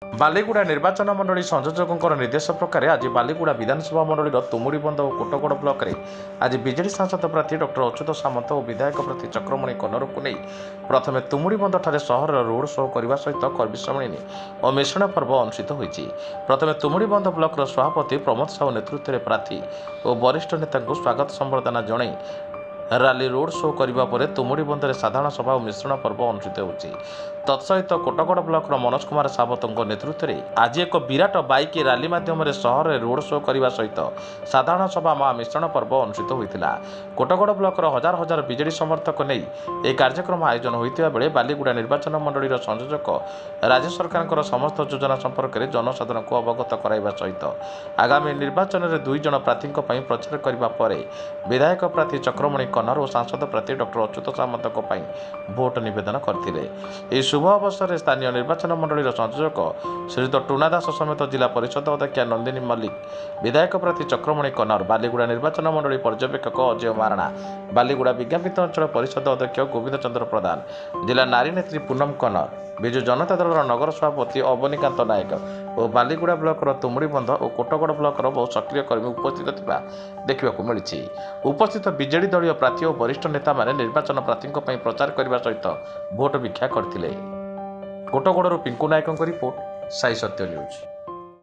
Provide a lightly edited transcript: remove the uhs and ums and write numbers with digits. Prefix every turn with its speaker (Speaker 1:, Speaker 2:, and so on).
Speaker 1: ବାଲିଗୁଡ଼ା ନିର୍ବାଚନ ମଣ୍ଡଳୀ ସଂଯୋଜକଙ୍କର ନିର୍ଦ୍ଦେଶ ପ୍ରକାରେ ଆଜି ବାଲିଗୁଡ଼ା ବିଧାନସଭା ମଣ୍ଡଳୀର ତୁମୁଡ଼ିବନ୍ଧ ଓ କୋଟଗଡ଼ ବ୍ଲକରେ ଆଜି ବିଜେଡି ସାଂସଦ ପ୍ରାର୍ଥୀ ଡକ୍ଟର ଅଚ୍ୟୁତ ସାମନ୍ତ ଓ ବିଧାୟକ ପ୍ରାର୍ଥୀ ଚକ୍ରମଣି କନ୍ନରଙ୍କୁ ନେଇ ପ୍ରଥମେ ତୁମୁଡ଼ିବନ୍ଧଠାରେ ସହରର ରୋଡ୍ ଶୋ କରିବା ସହିତ କର୍ମୀ ସମ୍ମିଳନୀ ଓ ମିଶ୍ରଣ ପର୍ବ ଅନୁଷ୍ଠିତ ହୋଇଛି। ପ୍ରଥମେ ତୁମୁଡ଼ିବନ୍ଧ ବ୍ଲକର ସଭାପତି ପ୍ରମୋଦ ସାହୁ ନେତୃତ୍ୱରେ ପ୍ରାର୍ଥୀ ଓ ବରିଷ୍ଠ ନେତାଙ୍କୁ ସ୍ୱାଗତ ସମ୍ବର୍ଦ୍ଧନା ଜଣାଇ ରାଲି ରୋଡ୍ ଶୋ କରିବା ପରେ ତୁମୁଡ଼ିବନ୍ଧରେ ସାଧାରଣ ସଭା ଓ ମିଶ୍ରଣ ପର୍ବ ଅନୁଷ୍ଠିତ ହେଉଛି। ତତ୍ସହିତ କୋଟଗଡ଼ ବ୍ଲକର ମନୋଜ କୁମାର ସାବତଙ୍କ ନେତୃତ୍ୱରେ ଆଜି ଏକ ବିରାଟ ବାଇକ୍ ରାଲି ମାଧ୍ୟମରେ ସହରରେ ରୋଡ୍ ଶୋ କରିବା ସହିତ ସାଧାରଣ ସଭା ମା ମିଶ୍ରଣ ପର୍ବ ଅନୁଷ୍ଠିତ ହୋଇଥିଲା। କୋଟଗଡ଼ ବ୍ଲକର ହଜାର ହଜାର ବିଜେଡି ସମର୍ଥକ ନେଇ ଏହି କାର୍ଯ୍ୟକ୍ରମ ଆୟୋଜନ ହୋଇଥିବା ବେଳେ ବାଲିଗୁଡ଼ା ନିର୍ବାଚନ ମଣ୍ଡଳୀର ସଂଯୋଜକ ରାଜ୍ୟ ସରକାରଙ୍କର ସମସ୍ତ ଯୋଜନା ସମ୍ପର୍କରେ ଜନସାଧାରଣଙ୍କୁ ଅବଗତ କରାଇବା ସହିତ ଆଗାମୀ ନିର୍ବାଚନରେ 2 ଜଣ ପ୍ରାର୍ଥୀଙ୍କ ପାଇଁ ପ୍ରଚାର କରିବା ପରେ ବିଧାୟକ ପ୍ରାର୍ଥୀ ଚକ୍ରମଣି କନ୍ନର ଓ ସାଂସଦ ପ୍ରାର୍ଥୀ ଡକ୍ଟର ଅଚ୍ୟୁତ ସାମନ୍ତଙ୍କ ପାଇଁ ଭୋଟ ନିବେଦନ କରିଥିଲେ। ଏହି ଶୁଭ ଅବସରରେ ସ୍ଥାନୀୟ ନିର୍ବାଚନ ମଣ୍ଡଳୀର ସଂଯୋଜକ ଶ୍ରୀଯୁକ୍ତ ଟୁନା ଦାସ ସମେତ ଜିଲ୍ଲା ପରିଷଦ ଅଧ୍ୟକ୍ଷା ନନ୍ଦିନୀ ମଲ୍ଲିକ, ବିଧାୟକ ପ୍ରାର୍ଥୀ ଚକ୍ରମଣି କନ୍ନର, ବାଲିଗୁଡ଼ା ନିର୍ବାଚନ ମଣ୍ଡଳୀ ପର୍ଯ୍ୟବେକ୍ଷକ ଅଜୟ ମାରଣା, ବାଲିଗୁଡ଼ା ବିଜ୍ଞାପିତ ଅଞ୍ଚଳ ପରିଷଦ ଅଧ୍ୟକ୍ଷ ଗୋବିନ୍ଦ ଚନ୍ଦ୍ର ପ୍ରଧାନ, ଜିଲ୍ଲା ନାରୀ ନେତ୍ରୀ ପୁନମ କନ୍ନର, ବିଜୁ ଜନତା ଦଳର ନଗର ସଭାପତି ଅବନୀକାନ୍ତ ନାୟକ ଓ ବାଲିଗୁଡ଼ା ବ୍ଲକର ତୁମୁଡ଼ିବନ୍ଧ ଓ କୋଟଗଡ଼ ବ୍ଲକର ବହୁ ସକ୍ରିୟ କର୍ମୀ ଉପସ୍ଥିତ ଥିବା ଦେଖିବାକୁ ମିଳିଛି। ଉପସ୍ଥିତ ବିଜେଡି ଦଳୀୟ ପ୍ରାର୍ଥୀ ଓ ବରିଷ୍ଠ ନେତାମାନେ ନିର୍ବାଚନ ପ୍ରାର୍ଥୀଙ୍କ ପାଇଁ ପ୍ରଚାର କରିବା ସହିତ ଭୋଟ ଭିକ୍ଷା କରିଥିଲେ। କୋଟଗଡ଼ରୁ ପିଙ୍କୁ ନାୟକଙ୍କ ରିପୋର୍ଟ, ସାଇ ସତ୍ୟ ନ୍ୟୁଜ୍।